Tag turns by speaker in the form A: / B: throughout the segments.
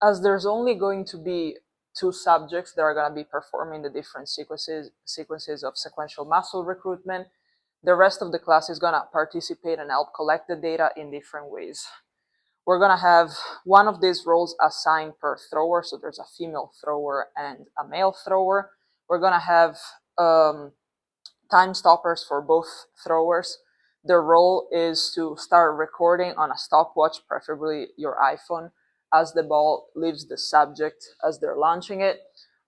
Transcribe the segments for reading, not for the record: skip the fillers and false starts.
A: as there's only going to be 2 subjects that are going to be performing the different sequences of sequential muscle recruitment, the rest of the class is going to participate and help collect the data in different ways. We're going to have one of these roles assigned per thrower, so there's a female thrower and a male thrower. We're going to have time stoppers for both throwers. Their role is to start recording on a stopwatch, preferably your iPhone, as the ball leaves the subject as they're launching it,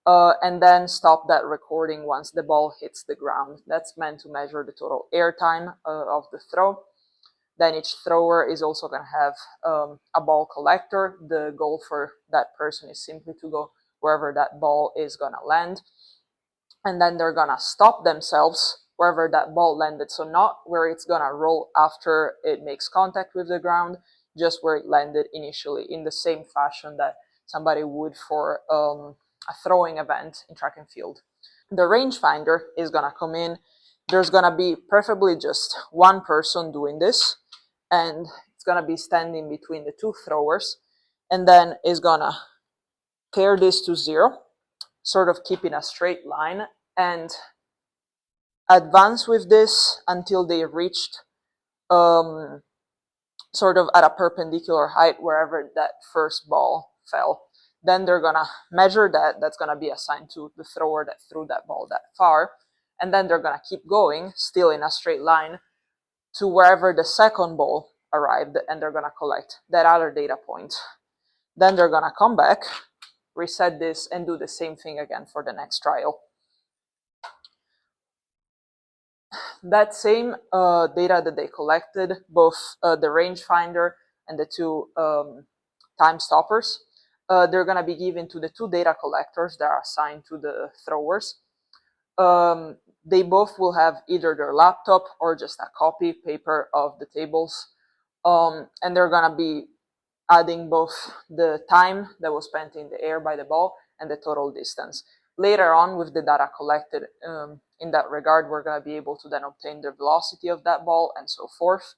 A: and then stop that recording once the ball hits the ground. That's meant to measure the total air time of the throw. Then each thrower is also going to have a ball collector. The goal for that person is simply to go wherever that ball is going to land. And then they're going to stop themselves wherever that ball landed. So not where it's going to roll after it makes contact with the ground, just where it landed initially, in the same fashion that somebody would for a throwing event in track and field. The rangefinder is going to come in. There's going to be preferably just one person doing this, and it's going to be standing between the 2 throwers, and then is going to pair this to 0, sort of keeping a straight line, and advance with this until they reached sort of at a perpendicular height wherever that first ball fell. Then they're going to measure that. That's going to be assigned to the thrower that threw that ball that far. And then they're going to keep going, still in a straight line, to wherever the second ball arrived, and they're going to collect that other data point. Then they're going to come back, reset this, and do the same thing again for the next trial. That same data that they collected, both the rangefinder and the 2 time stoppers, they're going to be given to the 2 data collectors that are assigned to the throwers. They both will have either their laptop or just a copy paper of the tables, and they're going to be adding both the time that was spent in the air by the ball and the total distance. Later on, with the data collected in that regard, we're going to be able to then obtain the velocity of that ball and so forth.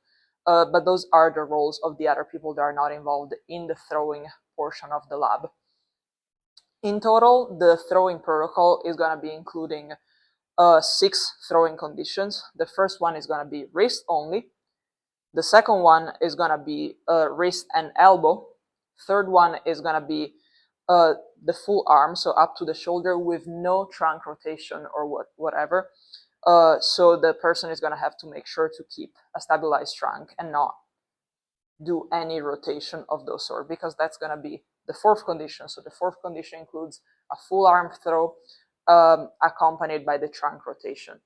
A: But those are the roles of the other people that are not involved in the throwing portion of the lab. In total, the throwing protocol is going to be including 6 throwing conditions. The first one is going to be wrist only. The second one is going to be wrist and elbow. Third one is going to be the full arm, so up to the shoulder with no trunk rotation or whatever. So the person is going to have to make sure to keep a stabilized trunk and not do any rotation of those sort, because that's going to be the 4th condition. So the 4th condition includes a full arm throw accompanied by the trunk rotation.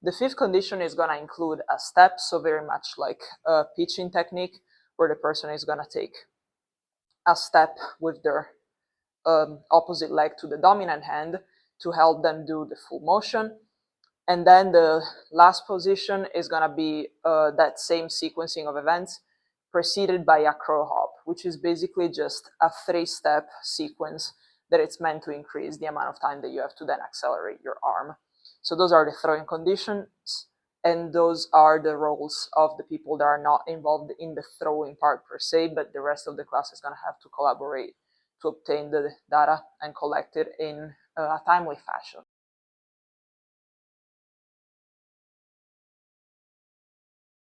A: The 5th condition is going to include a step, so very much like a pitching technique, where the person is going to take a step with their opposite leg to the dominant hand to help them do the full motion. And then the last position is going to be that same sequencing of events preceded by a crow hop, which is basically just a 3-step sequence that it's meant to increase the amount of time that you have to then accelerate your arm. So those are the throwing conditions, and those are the roles of the people that are not involved in the throwing part per se, but the rest of the class is going to have to collaborate to obtain the data and collect it in a timely fashion.